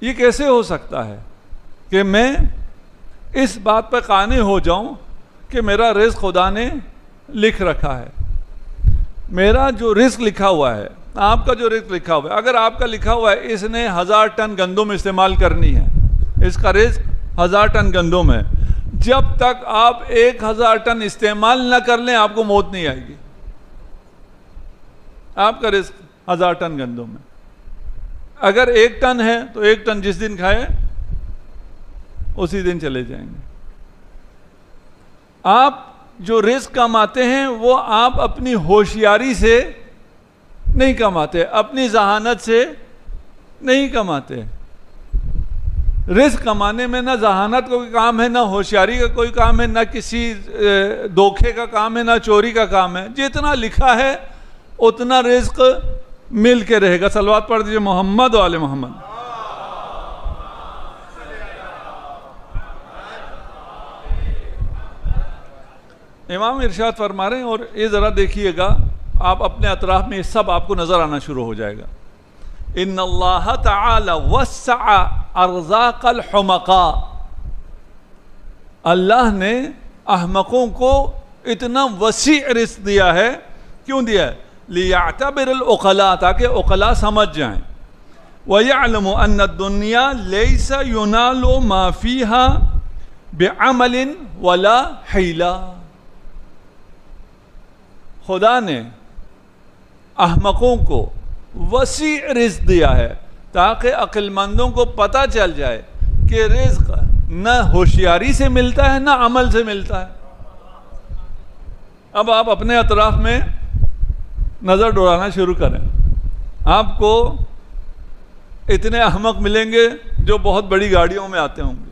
یہ کیسے ہو سکتا ہے کہ میں اس بات پر قانع ہو جاؤں کہ میرا رزق خدا نے لکھ رکھا ہے؟ میرا جو رزق لکھا ہوا ہے، آپ کا جو رزق لکھا ہوا ہے، اگر آپ کا لکھا ہوا ہے اس نے 1000 ٹن گندم استعمال کرنی ہے، اس کا رزق 1000 ٹن گندم ہے، جب تک آپ 1000 ٹن استعمال نہ کر لیں آپ کو موت نہیں آئے گی۔ آپ کا رزق 1000 ٹن گندم ہے، اگر 1 ٹن ہے تو 1 ٹن جس دن کھائے اسی دن چلے جائیں گے۔ آپ جو رزق کماتے ہیں وہ آپ اپنی ہوشیاری سے نہیں کماتے، اپنی ذہانت سے نہیں کماتے۔ رزق کمانے میں نہ ذہانت کا کوئی کام ہے، نہ ہوشیاری کا کوئی کام ہے، نہ کسی دھوکے کا کام ہے، نہ چوری کا کام ہے۔ جتنا لکھا ہے اتنا رزق مل کے رہے گا۔ صلوات پڑھ دیجئے محمد و آل محمد۔ امام ارشاد فرما رہے ہیں، اور یہ ذرا دیکھیے گا، آپ اپنے اطراف میں یہ سب آپ کو نظر آنا شروع ہو جائے گا۔ ان اللہ تعالی وسع ارزاق الحمقاء، اللہ نے احمقوں کو اتنا وسیع رزق دیا ہے۔ کیوں دیا ہے؟ لیعتبر العقلاء، تاکہ عقلاء سمجھ جائیں۔ وَيَعْلَمُ أَنَّ الدُّنْيَا لَيْسَ يُنَالُ مَا فِيهَا بِعَمَلٍ وَلَا حِيلَةٍ۔ خدا نے احمقوں کو وسیع رزق دیا ہے تاکہ عقل مندوں کو پتہ چل جائے کہ رزق نہ ہوشیاری سے ملتا ہے نہ عمل سے ملتا ہے۔ اب آپ اپنے اطراف میں نظر دوڑانا شروع کریں، آپ کو اتنے احمق ملیں گے جو بہت بڑی گاڑیوں میں آتے ہوں گے۔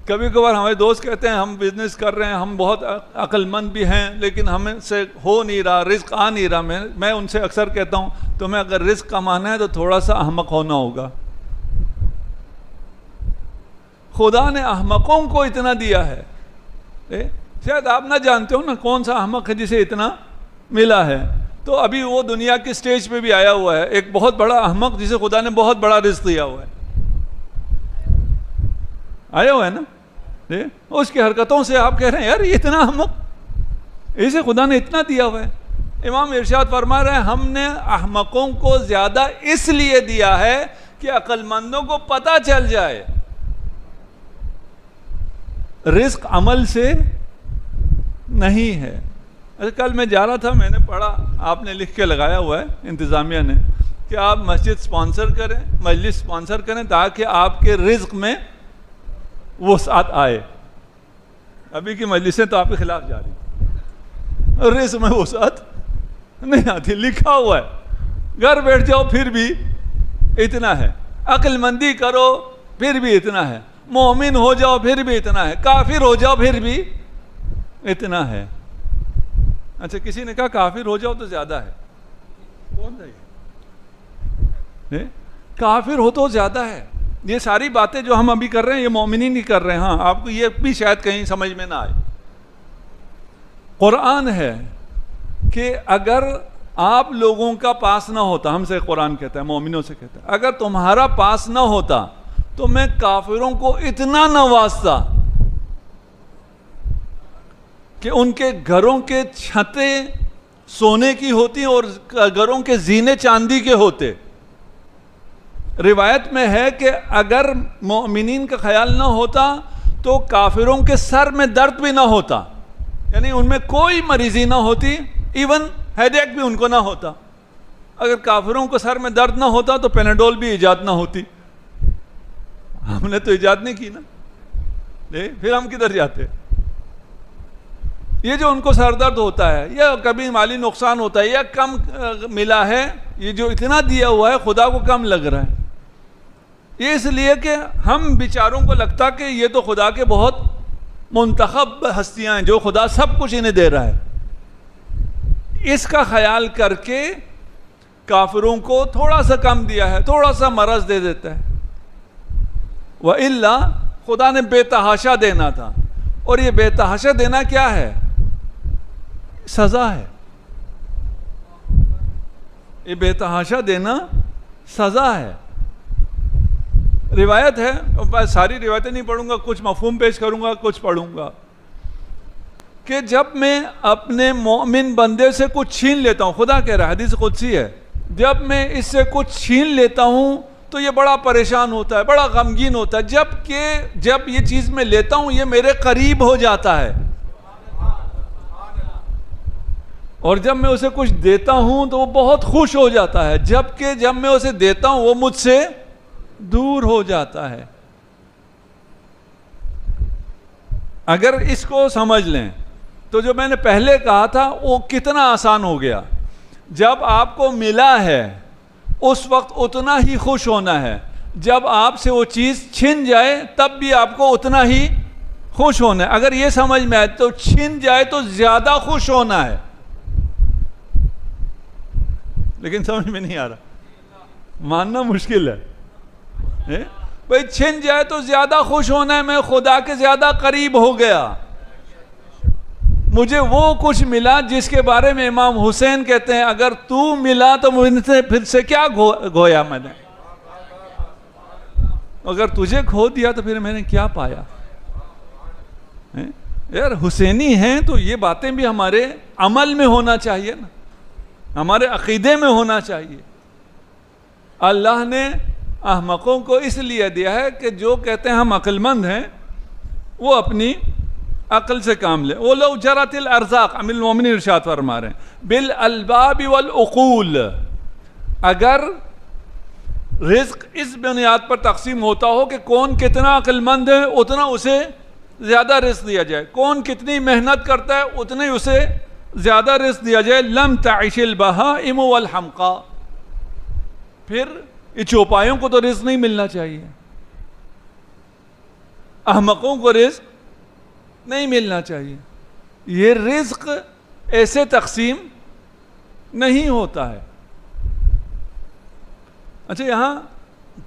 کبھی کبھار ہمارے دوست کہتے ہیں ہم بزنس کر رہے ہیں، ہم بہت عقل مند بھی ہیں، لیکن ہمیں سے ہو نہیں رہا، رزق آ نہیں رہا۔ میں ان سے اکثر کہتا ہوں تمہیں اگر رزق کمانا ہے تو تھوڑا سا احمق ہونا ہوگا۔ خدا نے احمقوں کو اتنا دیا ہے، شاید آپ نہ جانتے ہو نا کون سا احمق ہے جسے اتنا ملا ہے۔ تو ابھی وہ دنیا کی سٹیج پہ بھی آیا ہوا ہے ایک بہت بڑا احمق جسے خدا نے بہت بڑا رزق دیا ہوا ہے، آیا ہوا ہے نا۔ اس کی حرکتوں سے آپ کہہ رہے ہیں یار یہ اتنا احمق، اسے خدا نے اتنا دیا ہوا ہے۔ امام ارشاد فرما رہے ہیں ہم نے احمقوں کو زیادہ اس لیے دیا ہے کہ عقل مندوں کو پتہ چل جائے رزق عمل سے نہیں ہے۔ کل میں جا رہا تھا، میں نے پڑھا، آپ نے لکھ کے لگایا ہوا ہے انتظامیہ نے، کہ آپ مسجد سپانسر کریں، مجلس سپانسر کریں تاکہ آپ کے رزق میں وسعت آئے۔ ابھی کی مجلسیں تو آپ کے خلاف جا رہی، رزق میں وسعت نہیں آتی، لکھا ہوا ہے گھر بیٹھ جاؤ پھر بھی اتنا ہے، عقل مندی کرو پھر بھی اتنا ہے، مومن ہو جاؤ پھر بھی اتنا ہے، کافر ہو جاؤ پھر بھی اتنا ہے۔ اچھا کسی نے کہا کافر ہو جاؤ تو زیادہ ہے، کون تھا یہ؟ کافر ہو تو زیادہ ہے۔ یہ ساری باتیں جو ہم ابھی کر رہے ہیں یہ مومنین نہیں کر رہے ہیں۔ ہاں آپ کو یہ بھی شاید کہیں سمجھ میں نہ آئے، قرآن ہے کہ اگر آپ لوگوں کا پاس نہ ہوتا، ہم سے قرآن کہتا ہے، مومنوں سے کہتا ہے، اگر تمہارا پاس نہ ہوتا تو میں کافروں کو اتنا نوازتا کہ ان کے گھروں کے چھتیں سونے کی ہوتی اور گھروں کے زینے چاندی کے ہوتے۔ روایت میں ہے کہ اگر مومنین کا خیال نہ ہوتا تو کافروں کے سر میں درد بھی نہ ہوتا، یعنی ان میں کوئی مریضی نہ ہوتی، ایون ہیڈ ایک بھی ان کو نہ ہوتا۔ اگر کافروں کو سر میں درد نہ ہوتا تو پیناڈول بھی ایجاد نہ ہوتی، ہم نے تو ایجاد نہیں کی نا، پھر ہم کدھر جاتے؟ یہ جو ان کو سر درد ہوتا ہے یا کبھی مالی نقصان ہوتا ہے یا کم ملا ہے، یہ جو اتنا دیا ہوا ہے خدا کو کم لگ رہا ہے، یہ اس لیے کہ ہم بیچاروں کو لگتا کہ یہ تو خدا کے بہت منتخب ہستیاں ہیں جو خدا سب کچھ انہیں دے رہا ہے۔ اس کا خیال کر کے کافروں کو تھوڑا سا کم دیا ہے، تھوڑا سا مرض دے دیتا ہے، وَإِلَّا خدا نے بے تحاشا دینا تھا، اور یہ بے تحاشا دینا کیا ہے؟ سزا ہے۔ یہ بے تحاشا دینا سزا ہے. روایت ہے، میں ساری روایتیں نہیں پڑھوں گا، کچھ مفہوم پیش کروں گا، کچھ پڑھوں گا، کہ جب میں اپنے مومن بندے سے کچھ چھین لیتا ہوں، خدا کہہ رہا ہے، حدیث قدسی ہے، جب میں اس سے کچھ چھین لیتا ہوں تو یہ بڑا پریشان ہوتا ہے، بڑا غمگین ہوتا ہے، جب یہ چیز میں لیتا ہوں یہ میرے قریب ہو جاتا ہے، اور جب میں اسے کچھ دیتا ہوں تو وہ بہت خوش ہو جاتا ہے، جبکہ جب میں اسے دیتا ہوں وہ مجھ سے دور ہو جاتا ہے. اگر اس کو سمجھ لیں تو جو میں نے پہلے کہا تھا وہ کتنا آسان ہو گیا. جب آپ کو ملا ہے اس وقت اتنا ہی خوش ہونا ہے، جب آپ سے وہ چیز چھن جائے تب بھی آپ کو اتنا ہی خوش ہونا ہے. اگر یہ سمجھ میں آئے تو چھن جائے تو زیادہ خوش ہونا ہے، لیکن سمجھ میں نہیں آ رہا، ماننا مشکل ہے. بھئی چھن جائے تو زیادہ خوش ہونا ہے، میں خدا کے زیادہ قریب ہو گیا، مجھے وہ کچھ ملا جس کے بارے میں امام حسین کہتے ہیں اگر تو ملا تو مجھ سے پھر سے کیا گھویا میں نے، اگر تجھے کھو دیا تو پھر میں نے کیا پایا. یار حسینی ہیں تو یہ باتیں بھی ہمارے عمل میں ہونا چاہیے نا، ہمارے عقیدے میں ہونا چاہیے. اللہ نے احمقوں کو اس لیے دیا ہے کہ جو کہتے ہیں ہم عقل مند ہیں وہ اپنی عقل سے کام لے. وہ لو جرت الارزاق، امیر المومنین ارشاد فرما رہے ہیں، بالالباب والعقول، اگر رزق اس بنیاد پر تقسیم ہوتا ہو کہ کون کتنا عقل مند ہے اتنا اسے زیادہ رزق دیا جائے، کون کتنی محنت کرتا ہے اتنے اسے زیادہ رزق دیا جائے، لم تعش البہائم والحمقاء، پھر یہ چوپایوں کو تو رزق نہیں ملنا چاہیے، احمقوں کو رزق نہیں ملنا چاہیے. یہ رزق ایسے تقسیم نہیں ہوتا ہے. اچھا، یہاں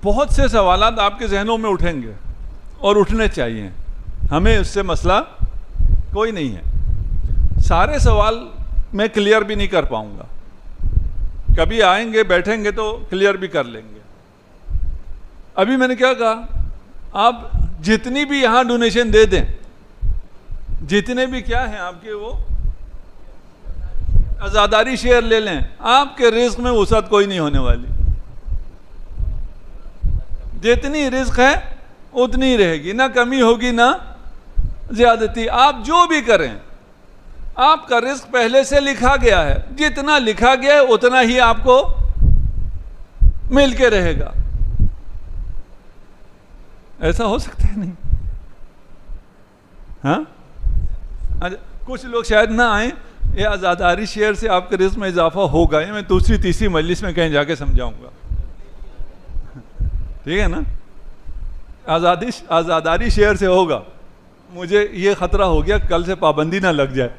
بہت سے سوالات آپ کے ذہنوں میں اٹھیں گے اور اٹھنے چاہیے، ہمیں اس سے مسئلہ کوئی نہیں ہے. سارے سوال میں کلیئر بھی نہیں کر پاؤں گا، کبھی آئیں گے بیٹھیں گے تو کلیئر بھی کر لیں گے. ابھی میں نے کیا کہا، آپ جتنی بھی یہاں ڈونیشن دے دیں، جتنے بھی کیا ہیں آپ کے وہ عزاداری شیئر لے لیں، آپ کے رزق میں وسعت کوئی نہیں ہونے والی. جتنی رزق ہے اتنی رہے گی، نہ کمی ہوگی نہ زیادتی. آپ جو بھی کریں آپ کا رزق پہلے سے لکھا گیا ہے، جتنا لکھا گیا ہے اتنا ہی آپ کو مل کے رہے گا. ایسا ہو سکتا ہے نہیں؟ ہاں، کچھ لوگ شاید نہ آئیں، یہ آزاداری شیئر سے آپ کے رزق میں اضافہ ہوگا، یہ میں دوسری تیسری مجلس میں کہیں جا کے سمجھاؤں گا، ٹھیک ہے نا؟ آزاداری شیئر سے ہوگا. مجھے یہ خطرہ ہو گیا کل سے پابندی نہ لگ جائے.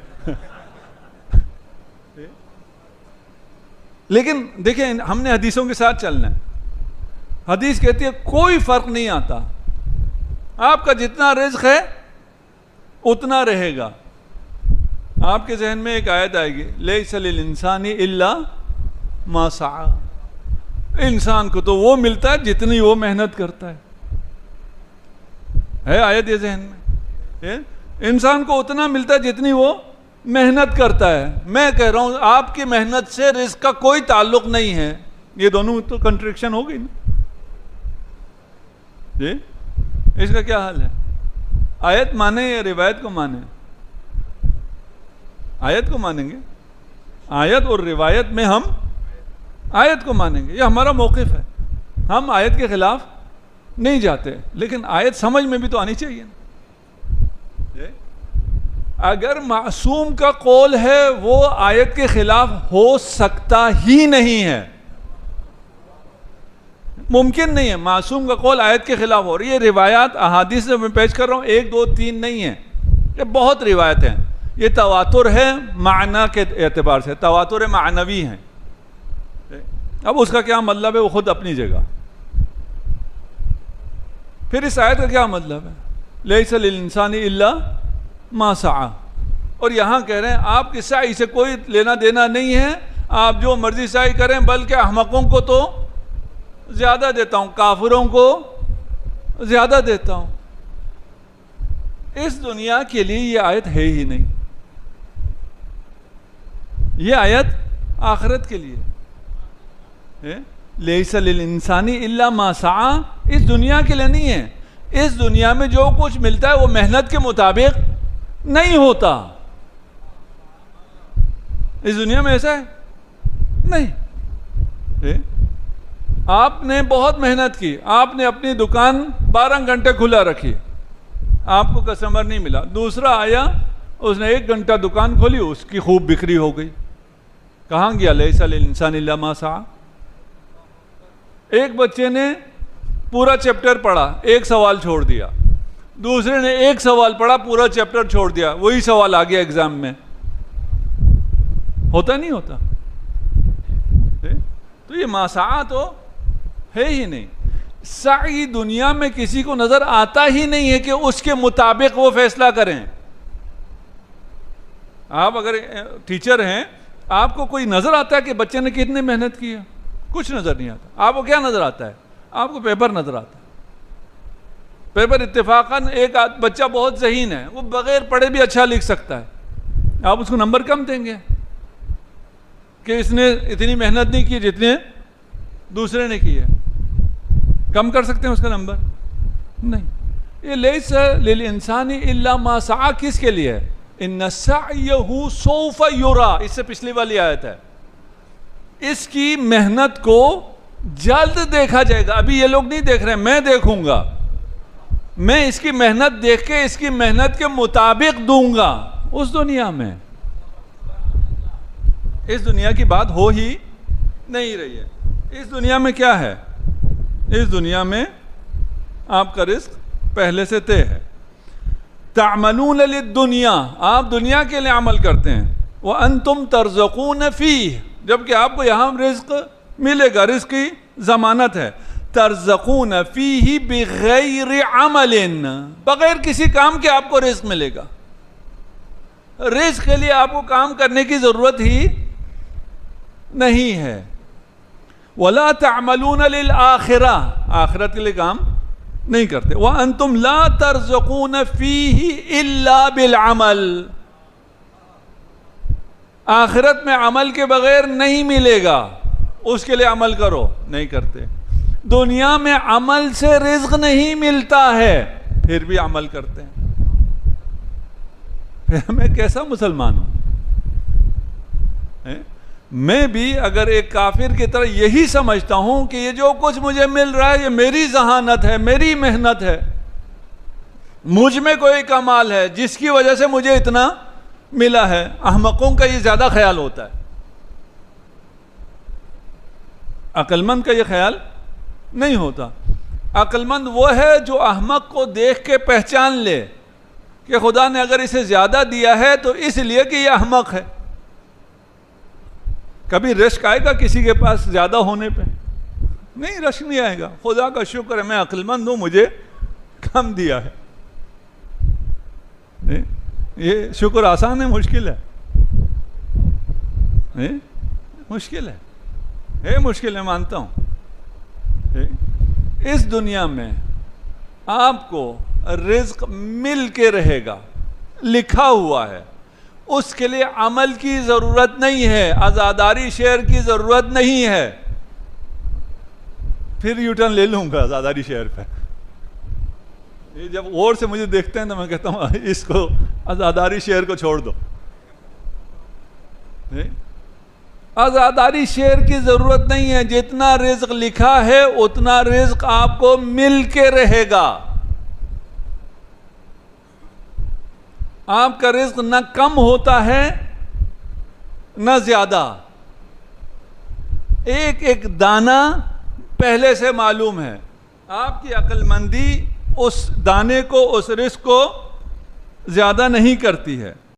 لیکن دیکھیں ہم نے حدیثوں کے ساتھ چلنا ہے. حدیث کہتی ہے کوئی فرق نہیں آتا، آپ کا جتنا رزق ہے اتنا رہے گا. آپ کے ذہن میں ایک آیت آئے گی، لیس للانسان الا ما سعی، انسان کو تو وہ ملتا ہے جتنی وہ محنت کرتا ہے آیت یہ ذہن میں، انسان کو اتنا ملتا ہے جتنی وہ محنت کرتا ہے. میں کہہ رہا ہوں آپ کی محنت سے رزق کا کوئی تعلق نہیں ہے. یہ دونوں تو کنٹریکشن ہو گئی نا جی. اس کا کیا حال ہے؟ آیت مانیں یا روایت کو مانیں؟ آیت کو مانیں گے. آیت اور روایت میں ہم آیت کو مانیں گے، یہ ہمارا موقف ہے. ہم آیت کے خلاف نہیں جاتے، لیکن آیت سمجھ میں بھی تو آنی چاہیے. اگر معصوم کا قول ہے وہ آیت کے خلاف ہو سکتا ہی نہیں ہے، ممکن نہیں ہے. معصوم کا قول آیت کے خلاف ہو رہی ہے. روایات احادیث سے میں پیش کر رہا ہوں، 1 2 3 نہیں ہیں، یہ بہت روایت ہیں. یہ تواتر ہے معنی کے اعتبار سے، تواتر معنوی ہیں. اب اس کا کیا مطلب ہے وہ خود اپنی جگہ. پھر اس آیت کا کیا مطلب ہے؟ لیس للانسان الا ما سعی. اور یہاں کہہ رہے ہیں آپ کی سعی سے کوئی لینا دینا نہیں ہے، آپ جو مرضی سائی کریں، بلکہ احمقوں کو تو زیادہ دیتا ہوں، کافروں کو زیادہ دیتا ہوں۔ اس دنیا کے لیے یہ آیت ہے ہی نہیں، یہ آیت آخرت کے لیے ہے۔ لیس للانسان الا ما سعی، اس دنیا کے لیے نہیں ہے۔ اس دنیا میں جو کچھ ملتا ہے وہ محنت کے مطابق نہیں ہوتا۔ اس دنیا میں ایسا ہے نہیں۔ آپ نے بہت محنت کی، آپ نے اپنی دکان 12 گھنٹے کھلا رکھی، آپ کو کسٹمر نہیں ملا، دوسرا آیا، اس نے 1 گھنٹہ دکان کھولی، اس کی خوب بکری ہو گئی۔ کہاں گیا لیس للانسان الا ما سعی؟ ایک بچے نے پورا چیپٹر پڑھا، ایک سوال چھوڑ دیا، دوسرے نے ایک سوال پڑھا، پورا چیپٹر چھوڑ دیا، وہی سوال آ گیا ایگزام میں۔ ہوتا نہیں ہوتا؟ تو یہ ماسعہ تو ہے ہی نہیں۔ سعی دنیا میں کسی کو نظر آتا ہی نہیں ہے کہ اس کے مطابق وہ فیصلہ کریں۔ آپ اگر ٹیچر ہیں، آپ کو کوئی نظر آتا ہے کہ بچے نے کتنی محنت کی ہے؟ کچھ نظر نہیں آتا۔ آپ کو کیا نظر آتا ہے؟ آپ کو پیپر نظر آتا ہے۔ پیپر اتفاقاً ایک بچہ بہت ذہین ہے، وہ بغیر پڑھے بھی اچھا لکھ سکتا ہے، آپ اس کو نمبر کم دیں گے کہ اس نے اتنی محنت نہیں کی جتنے دوسرے نے کی ہے؟ کم کر سکتے ہیں اس کا نمبر؟ نہیں۔ یہ لیس للانسان الا ما سعی کس کے لیے ہے؟ ان سعیہ سوف یرا، اس سے پچھلی والی آیت ہے، اس کی محنت کو جلد دیکھا جائے گا۔ ابھی یہ لوگ نہیں دیکھ رہے، میں دیکھوں گا، میں اس کی محنت دیکھ کے اس کی محنت کے مطابق دوں گا اس دنیا میں۔ اس دنیا کی بات ہو ہی نہیں رہی ہے۔ اس دنیا میں کیا ہے؟ اس دنیا میں آپ کا رزق پہلے سے طے ہے۔ تعملون للدنیا، آپ دنیا کے لیے عمل کرتے ہیں، وانتم ترزقون فیہ، جبکہ آپ کو یہاں رزق ملے گا، رزق کی ضمانت ہے۔ ترزقون فیہ بغیر عمل، بغیر کسی کام کے آپ کو رزق ملے گا۔ رزق کے لیے آپ کو کام کرنے کی ضرورت ہی نہیں ہے۔ ولا تعملون للآخرہ، آخرت کے لیے کام نہیں کرتے۔ وانتم لا ترزقون فیہ الا بالعمل، آخرت میں عمل کے بغیر نہیں ملے گا، اس کے لیے عمل کرو، نہیں کرتے۔ دنیا میں عمل سے رزق نہیں ملتا ہے، پھر بھی عمل کرتے ہیں۔ پھر میں کیسا مسلمان ہوں؟ میں بھی اگر ایک کافر کی طرح یہی سمجھتا ہوں کہ یہ جو کچھ مجھے مل رہا ہے یہ میری ذہانت ہے، میری محنت ہے، مجھ میں کوئی کمال ہے جس کی وجہ سے مجھے اتنا ملا ہے، احمقوں کا یہ زیادہ خیال ہوتا ہے۔ عقل مند کا یہ خیال نہیں ہوتا۔ عقل مند وہ ہے جو احمق کو دیکھ کے پہچان لے کہ خدا نے اگر اسے زیادہ دیا ہے تو اس لیے کہ یہ احمق ہے۔ کبھی رشک آئے گا کسی کے پاس زیادہ ہونے پہ؟ نہیں، رشک نہیں آئے گا۔ خدا کا شکر ہے میں عقل مند ہوں، مجھے کم دیا ہے۔ یہ شکر آسان ہے مشکل ہے؟ مشکل ہے، مشکل ہے، مانتا ہوں۔ اس دنیا میں آپ کو رزق مل کے رہے گا، لکھا ہوا ہے، اس کے لیے عمل کی ضرورت نہیں ہے، عزاداری شیئر کی ضرورت نہیں ہے۔ پھر یو ٹرن لے لوں گا عزاداری شیئر پہ۔ یہ جب غور سے مجھے دیکھتے ہیں تو میں کہتا ہوں اس کو عزاداری شیئر کو چھوڑ دو۔ عزاداری شیئر کی ضرورت نہیں ہے، جتنا رزق لکھا ہے اتنا رزق آپ کو مل کے رہے گا۔ آپ کا رزق نہ کم ہوتا ہے نہ زیادہ، ایک ایک دانہ پہلے سے معلوم ہے۔ آپ کی عقل مندی اس دانے کو، اس رزق کو زیادہ نہیں کرتی ہے۔